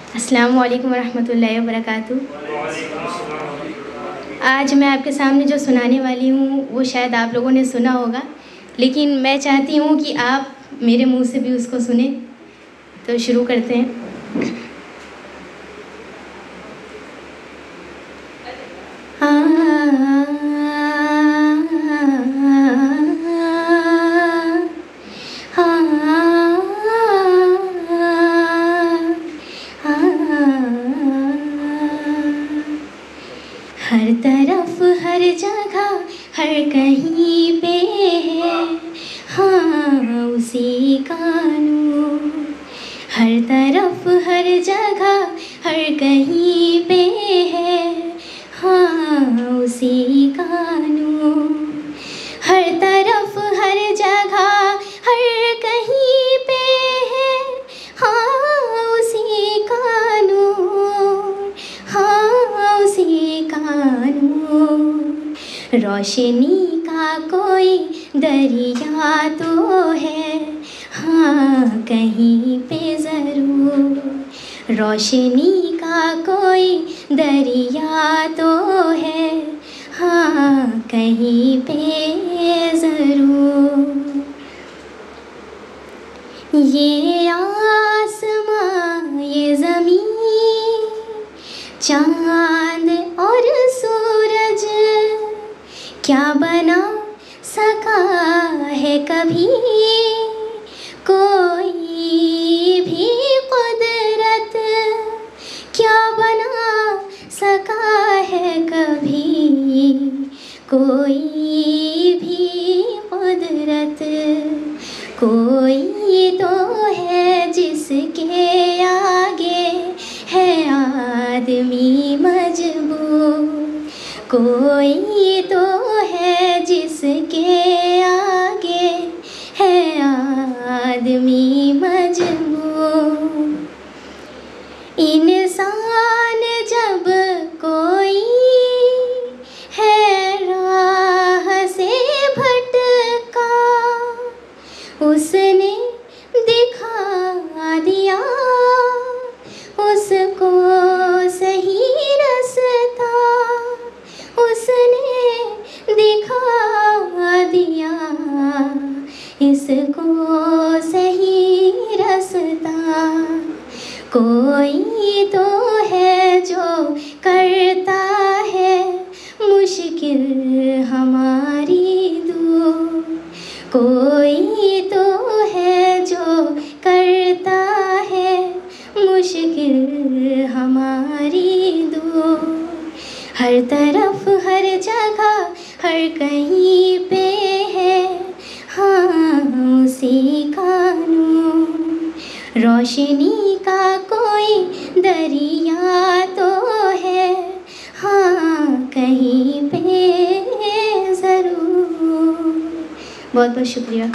अस्सलामु अलैकुम वरहमतुल्लाहि वबरकातुहू। आज मैं आपके सामने जो सुनाने वाली हूँ वो शायद आप लोगों ने सुना होगा, लेकिन मैं चाहती हूँ कि आप मेरे मुंह से भी उसको सुने। तो शुरू करते हैं। हर तरफ हर जगह हर कहीं पे है हाँ उसी का नूर। हर तरफ हर जगह हर कहीं पे है हाँ उसी का नूर। हर तरफ हर जगह हर कहीं पे है हाँ उसी का नूर, हाँ उसी का नूर। रोशनी का कोई दरिया तो है हाँ कहीं पे ज़रूर। रोशनी का कोई दरिया तो है हाँ कहीं पे ज़रूर। ये आसमां ये ज़मीन चाँद और सूरज क्या बना सका है कभी कोई भी कुदरत, क्या बना सका है कभी कोई भी कुदरत। कोई तो है जिसके आगे है आदमी मजबूर। कोई तो है जिसके आगे है आदमी मजबूर। इंसान जब कोई है राह से भटका उसने दिखा दिया उसको सही रास्ता, उसने दिखा दिया इसको सही रास्ता। कोई तो है जो करता है मुश्किल हमारी दूर। कोई तो है जो करता है मुश्किल हमारी दूर। हर तरफ हर जगह हर कहीं पे है हाँ उसी का नूर। रोशनी का कोई दरिया तो है हाँ कहीं पे ज़रूर। बहुत बहुत शुक्रिया।